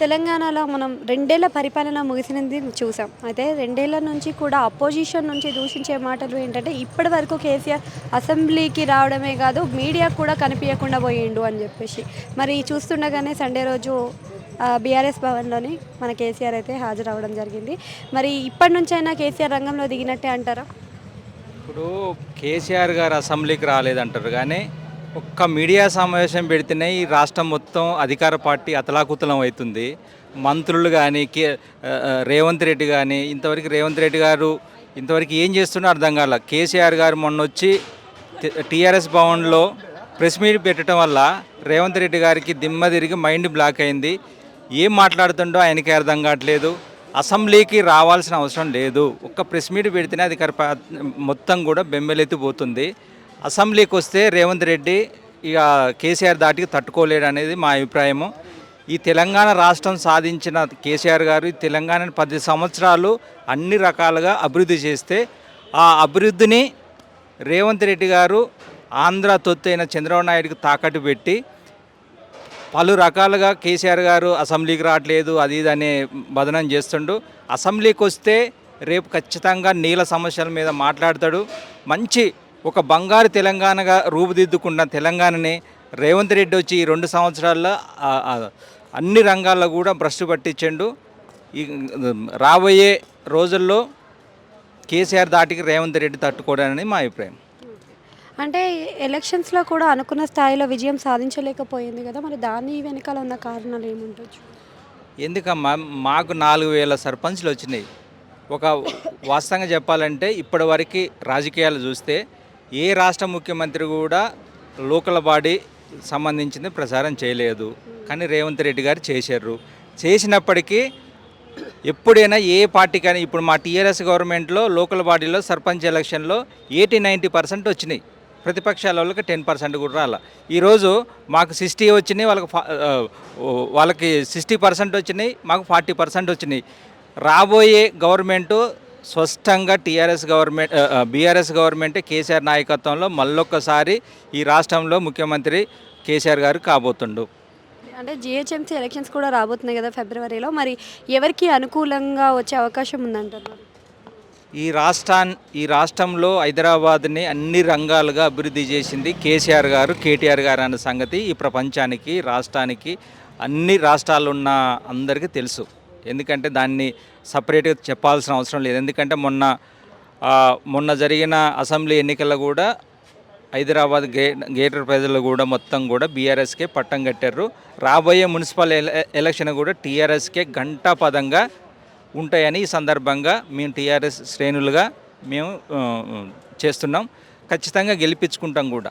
తెలంగాణలో మనం 2 ఏళ్ల పరిపాలన ముగిసినది చూసాం. అయితే 2 ఏళ్ల నుంచి కూడా అపోజిషన్ నుంచి దూషించే మాటలు ఏంటంటే, ఇప్పటివరకు కేసీఆర్ అసెంబ్లీకి రావడమే కాదు, మీడియాకు కూడా కనిపియకుండా పోయిండు అని చెప్పేసి. మరి చూస్తుండగానే సండే రోజు బీఆర్ఎస్ భవన్‌లోని మన కేసీఆర్ అయితే హాజరవ్వడం జరిగింది. మరి ఇప్పటి నుంచైనా కేసీఆర్ రంగంలో దిగినట్టే అంటారా? ఇప్పుడు కేసీఆర్ గారు అసెంబ్లీకి రాలేదంటారు కానీ ఒక్క మీడియా సమావేశం పెడితేనే ఈ రాష్ట్రం మొత్తం అధికార పార్టీ అతలాకుతలం అవుతుంది. మంత్రులు కానీ రేవంత్ రెడ్డి కానీ ఇంతవరకు రేవంత్ రెడ్డి గారు ఇంతవరకు ఏం చేస్తున్నా అర్థం కాల. కేసీఆర్ గారు మొన్న వచ్చి టీఆర్ఎస్ భవన్లో ప్రెస్ మీట్ పెట్టడం వల్ల రేవంత్ రెడ్డి గారికి దిమ్మ తిరిగి మైండ్ బ్లాక్ అయింది. ఏం మాట్లాడుతుండో ఆయనకి అర్థం కావట్లేదు. అసెంబ్లీకి రావాల్సిన అవసరం లేదు. ఒక్క ప్రెస్ మీట్ పెడితేనే అది మొత్తం కూడా బెంబెలెత్తిపోతుంది. అసెంబ్లీకి వస్తే రేవంత్ రెడ్డి ఇక కేసీఆర్ దాటికి తట్టుకోలేడు అనేది మా అభిప్రాయము. ఈ తెలంగాణ రాష్ట్రం సాధించిన కేసీఆర్ గారు ఈ తెలంగాణని 10 సంవత్సరాలు అన్ని రకాలుగా అభివృద్ధి చేస్తే ఆ అభివృద్ధిని రేవంత్ రెడ్డి గారు ఆంధ్ర తొత్తైన చంద్రబాబు నాయుడుకి తాకట్టు పెట్టి పలు రకాలుగా కేసీఆర్ గారు అసెంబ్లీకి రావట్లేదు అది ఇది అనే బదనం చేస్తుండు. అసెంబ్లీకి వస్తే రేపు ఖచ్చితంగా నీళ్ళ సమస్యల మీద మాట్లాడతాడు. మంచి ఒక బంగారు తెలంగాణగా రూపుదిద్దుకున్న తెలంగాణని రేవంత్ రెడ్డి వచ్చి ఈ 2 సంవత్సరాల్లో అన్ని రంగాల్లో కూడా భ్రష్టు పట్టించండు. ఈ రాబోయే రోజుల్లో కేసీఆర్ దాటికి రేవంత్ రెడ్డి తట్టుకోవడానికి మా అభిప్రాయం. అంటే ఎలక్షన్స్‌లో కూడా అనుకున్న స్థాయిలో విజయం సాధించలేకపోయింది కదా! మరి దాని వెనకాల ఉన్న కారణాలు ఏముండొచ్చు? ఎందుకమ్మా మాకు 4000 సర్పంచ్లు వచ్చినాయి. ఒక వాస్తవంగా చెప్పాలంటే ఇప్పటివరకు రాజకీయాలు చూస్తే ఏ రాష్ట్ర ముఖ్యమంత్రి కూడా లోకల్ బాడీ సంబంధించింది ప్రచారం చేయలేదు. కానీ రేవంత్ రెడ్డి గారు చేశారు. చేసినప్పటికీ ఎప్పుడైనా ఏ పార్టీకైనా ఇప్పుడు మా టీఆర్ఎస్ గవర్నమెంట్లో లోకల్ బాడీలో సర్పంచ్ ఎలక్షన్లో 80-90% వచ్చినాయి. ప్రతిపక్షాల వాళ్ళకి 10% కూడా రాల. ఈరోజు మాకు 60 వచ్చినాయి, వాళ్ళకి 60% వచ్చినాయి, మాకు 40% వచ్చినాయి. రాబోయే గవర్నమెంటు స్పష్టంగా బీఆర్ఎస్ గవర్నమెంటే కేసీఆర్ నాయకత్వంలో మళ్ళొక్కసారి ఈ రాష్ట్రంలో ముఖ్యమంత్రి కేసీఆర్ గారు కాబోతుండు. అంటే జీహెచ్ఎంసీ ఎలక్షన్స్ కూడా రాబోతున్నాయి కదా ఫిబ్రవరిలో. మరి ఎవరికి అనుకూలంగా వచ్చే అవకాశం ఉందంటారు? ఈ రాష్ట్రంలో హైదరాబాద్ని అన్ని రంగాలుగా అభివృద్ధి చేసింది కేసీఆర్ గారు, కేటీఆర్ గారు అన్న సంగతి ఈ ప్రపంచానికి, రాష్ట్రానికి, అన్ని రాష్ట్రాల్లో ఉన్న అందరికీ తెలుసు. ఎందుకంటే దాన్ని సపరేట్గా చెప్పాల్సిన అవసరం లేదు. ఎందుకంటే మొన్న జరిగిన అసెంబ్లీ ఎన్నికల్లో కూడా హైదరాబాద్ గ్రేటర్ ప్రజలు కూడా మొత్తం కూడా బీఆర్ఎస్కే పట్టం కట్టారు. రాబోయే మున్సిపల్ ఎలక్షన్ కూడా టీఆర్ఎస్కే ఘంటాపదంగా ఉంటాయని ఈ సందర్భంగా మేము టీఆర్ఎస్ శ్రేణులుగా మేము చేస్తున్నాం. ఖచ్చితంగా గెలిపించుకుంటాం కూడా.